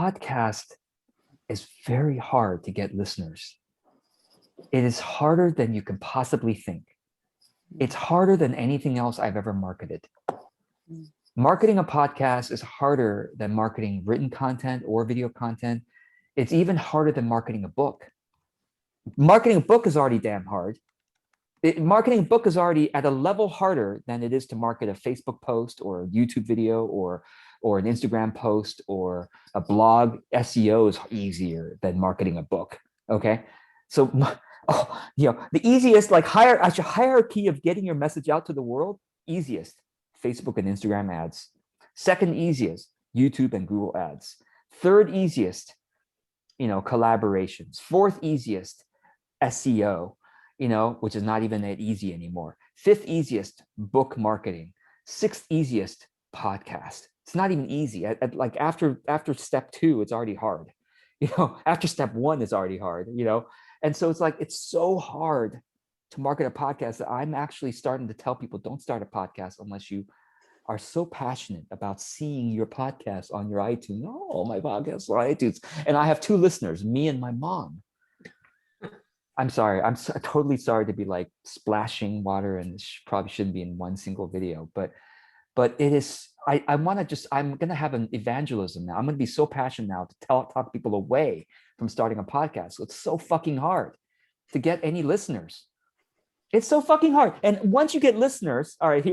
podcast is very hard to get listeners. It is harder than you can possibly think. It's harder than anything else I've ever marketed. Marketing a podcast is harder than marketing written content or video content. It's even harder than marketing a book. Marketing a book is already damn hard. Marketing a book is already at a level harder than it is to market a Facebook post or a YouTube video or an Instagram post or a blog. SEO is easier than marketing a book. Okay. So, the easiest, like hierarchy of getting your message out to the world, easiest, Facebook and Instagram ads. Second easiest, YouTube and Google ads. Third easiest, collaborations. Fourth easiest, SEO, which is not even that easy anymore. Fifth easiest, book marketing. Sixth easiest, podcast. It's not even easy. Like after step 2, it's already hard. After step 1 is already hard, And so it's so hard to market a podcast that I'm actually starting to tell people, don't start a podcast unless you are so passionate about seeing your podcast on your iTunes. Oh, my podcast on iTunes. And I have 2 listeners, me and my mom. I'm sorry. I'm totally sorry to be like splashing water, and probably shouldn't be in one single video, but it is, I'm going to have an evangelism now. I'm going to be so passionate now to talk people away from starting a podcast. So it's so fucking hard to get any listeners. It's so fucking hard. And once you get listeners, all right,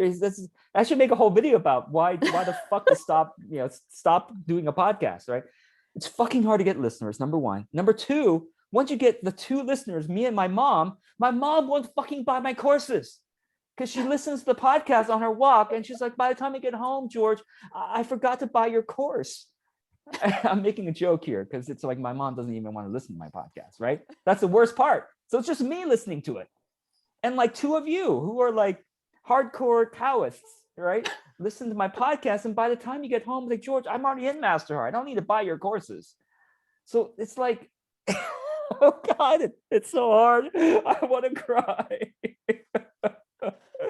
I should make a whole video about why the fuck to stop doing a podcast, right? It's fucking hard to get listeners, number 1. Number 2, once you get the 2 listeners, me and my mom won't fucking buy my courses because she listens to the podcast on her walk. And she's like, by the time I get home, George, I forgot to buy your course. I'm making a joke here because it's like my mom doesn't even want to listen to my podcast, right? That's the worst part. So it's just me listening to it. And like 2 of you who are like hardcore Taoists, right? Listen to my podcast. And by the time you get home, like, George, I'm already in MasterHeart. I don't need to buy your courses. So it's like, oh God, it's so hard. I want to cry.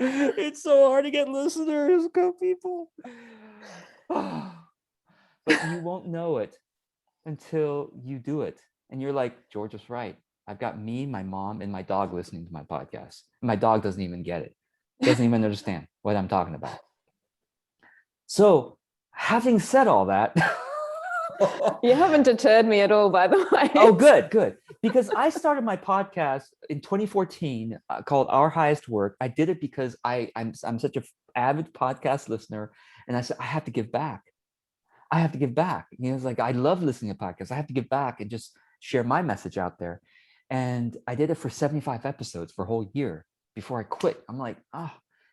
It's so hard to get listeners, go people. But you won't know it until you do it. And you're like, George was right. I've got me, my mom, and my dog listening to my podcast. My dog doesn't even get it. Doesn't even understand what I'm talking about. So having said all that, you haven't deterred me at all, by the way. Oh, good. Because I started my podcast in 2014 called Our Highest Work. I did it because I'm such an avid podcast listener. And I said, I have to give back. It's like, I love listening to podcasts. I have to give back and just share my message out there. And I did it for 75 episodes for a whole year before I quit. I'm like,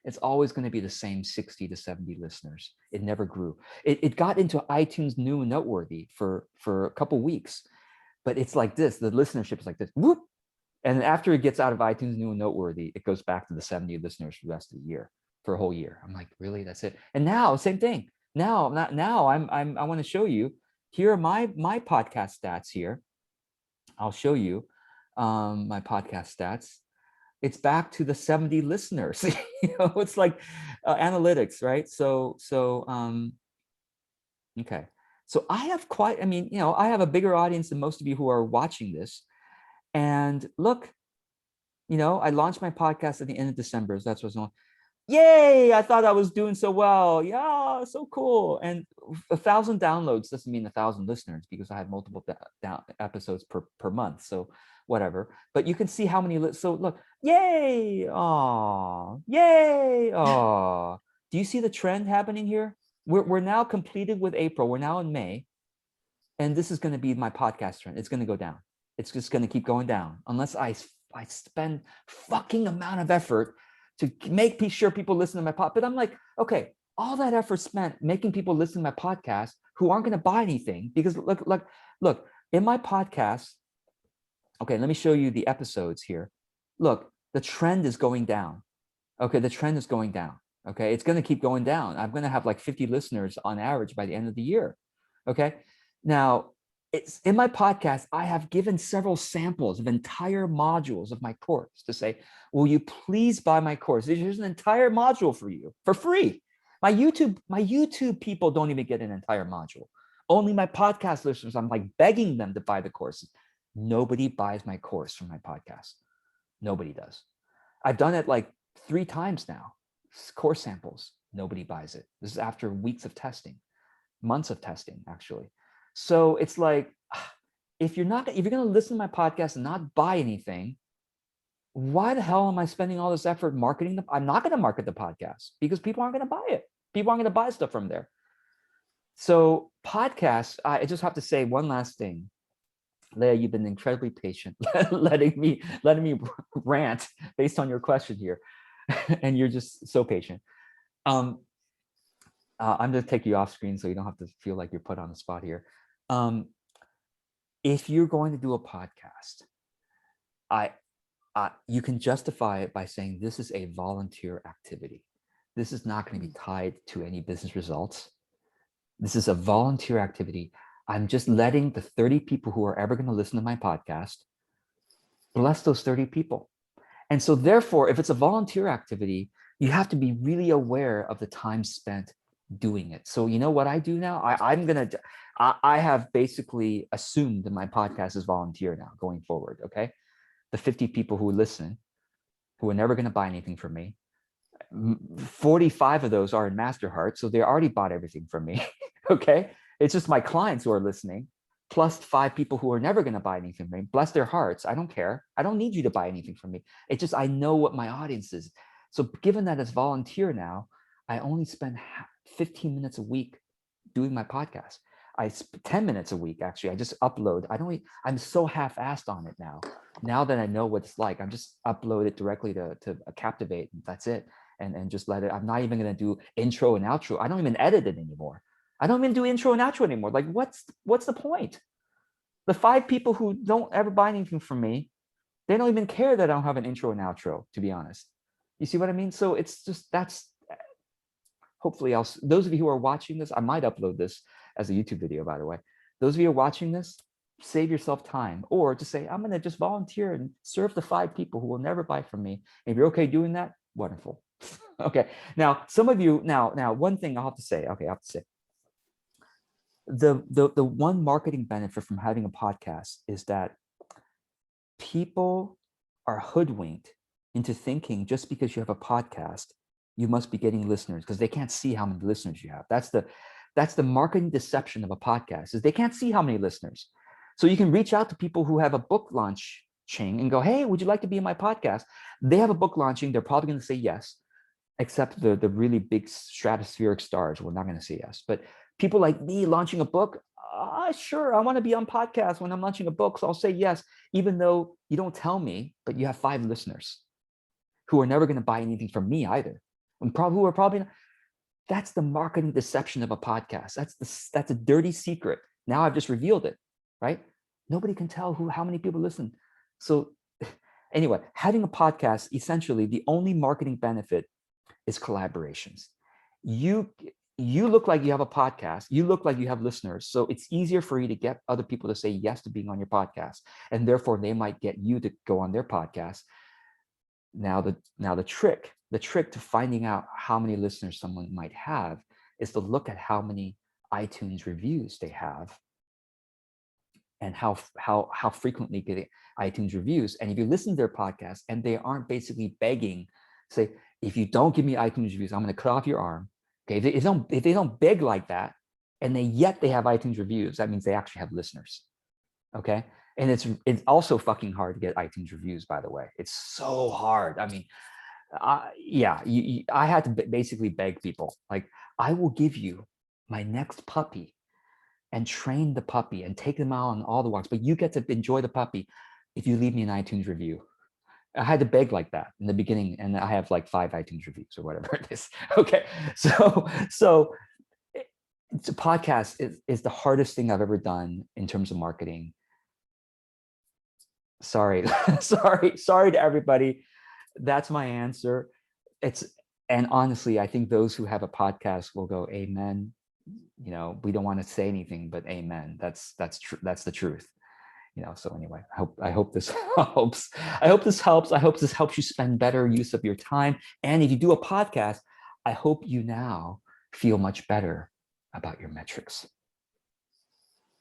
it's always going to be the same 60 to 70 listeners. It never grew. It got into iTunes New and Noteworthy for a couple weeks, but it's like this, the listenership is like this, whoop. And after it gets out of iTunes New and Noteworthy, it goes back to the 70 listeners for the rest of the year, for a whole year. I'm like, really? That's it? And now, same thing. I want to show you, here are my podcast stats here. I'll show you my podcast stats. It's back to the 70 listeners. It's like analytics, right? So okay. So I have I have a bigger audience than most of you who are watching this. And look, I launched my podcast at the end of December. So that's what's on. Yay! I thought I was doing so well. Yeah, so cool. And 1,000 downloads doesn't mean 1,000 listeners because I have multiple episodes per month. So whatever. But you can see how many. So look, yay! Aw, yay! Aw. Do you see the trend happening here? We're now completed with April. We're now in May, and this is going to be my podcast trend. It's going to go down. It's just going to keep going down unless I spend fucking amount of effort to make sure people listen to my podcast. But I'm like, okay, all that effort spent making people listen to my podcast who aren't going to buy anything, because look, in my podcast, okay, let me show you the episodes here. Look, the trend is going down. Okay, the trend is going down. Okay, it's going to keep going down. I'm going to have like 50 listeners on average by the end of the year. Okay, now it's in my podcast. I have given several samples of entire modules of my course to say, will you please buy my course? There's an entire module for you for free. My YouTube people don't even get an entire module. Only my podcast listeners. I'm like begging them to buy the courses. Nobody buys my course from my podcast. Nobody does. I've done it like 3 times now. Course samples. Nobody buys it. This is after weeks of testing, months of testing, actually. So it's like, if you're going to listen to my podcast and not buy anything, why the hell am I spending all this effort marketing I'm not going to market the podcast because people aren't going to buy it. People aren't going to buy stuff from there. So podcasts, I just have to say one last thing. Leah, you've been incredibly patient, letting me rant based on your question here. And you're just so patient. I'm going to take you off screen so you don't have to feel like you're put on the spot here. If you're going to do a podcast, you can justify it by saying this is a volunteer activity. This is not going to be tied to any business results. This is a volunteer activity. I'm just letting the 30 people who are ever going to listen to my podcast, bless those 30 people. And so therefore, if it's a volunteer activity, you have to be really aware of the time spent doing it. So you know what I do now? I have basically assumed that my podcast is volunteer now going forward, okay? The 50 people who listen, who are never going to buy anything from me, 45 of those are in MasterHeart, so they already bought everything from me, okay? It's just my clients who are listening, plus 5 people who are never going to buy anything from me. Bless their hearts. I don't care. I don't need you to buy anything from me. It's just I know what my audience is. So given that it's volunteer now, I only spend 15 minutes a week doing my podcast. 10 minutes a week, actually. I just upload. I'm so half-assed on it now. Now that I know what it's like, I'm just upload it directly to Captivate. That's it. And just let it. I'm not even going to do intro and outro. I don't even edit it anymore. I don't even do intro and outro anymore. Like, what's the point? The 5 people who don't ever buy anything from me, they don't even care that I don't have an intro and outro, to be honest. You see what I mean? So it's just, hopefully those of you who are watching this, I might upload this as a YouTube video, by the way. Those of you who are watching this, save yourself time, or just say, I'm going to just volunteer and serve the 5 people who will never buy from me. And if you're okay doing that, wonderful. Okay. Now, some of you, now, one thing I'll have to say, the one marketing benefit from having a podcast is that people are hoodwinked into thinking just because you have a podcast, you must be getting listeners, because they can't see how many listeners you have. That's the marketing deception of a podcast, is they can't see how many listeners. So you can reach out to people who have a book launching and go, hey, would you like to be in my podcast? They have a book launching. They're probably going to say yes, except the really big stratospheric stars will not going to say yes. But people like me launching a book, sure, I want to be on podcast when I'm launching a book, so I'll say yes, even though you don't tell me, but you have 5 listeners who are never going to buy anything from me either. And who are probably not. That's the marketing deception of a podcast. That's a dirty secret. Now I've just revealed it, right? Nobody can tell how many people listen. So anyway, having a podcast, essentially the only marketing benefit is collaborations. You look like you have a podcast. You look like you have listeners. So it's easier for you to get other people to say yes to being on your podcast. And therefore they might get you to go on their podcast. Now the trick to finding out how many listeners someone might have is to look at how many iTunes reviews they have and how frequently get iTunes reviews. And if you listen to their podcast and they aren't basically begging, say, if you don't give me iTunes reviews, I'm going to cut off your arm. Okay, if they don't beg like that, and yet they have iTunes reviews, that means they actually have listeners. Okay, and it's also fucking hard to get iTunes reviews, by the way. It's so hard. I mean, I had to basically beg people, like, I will give you my next puppy and train the puppy and take them out on all the walks, but you get to enjoy the puppy if you leave me an iTunes review. I had to beg like that in the beginning, and I have like 5 iTunes reviews or whatever it is. Okay, so it's a podcast is the hardest thing I've ever done in terms of marketing. Sorry, sorry to everybody. That's my answer. And honestly, I think those who have a podcast will go, amen. You know, we don't want to say anything, but amen. That's true. That's the truth. You know, so anyway, I hope this helps. I hope this helps you spend better use of your time. And if you do a podcast, I hope you now feel much better about your metrics.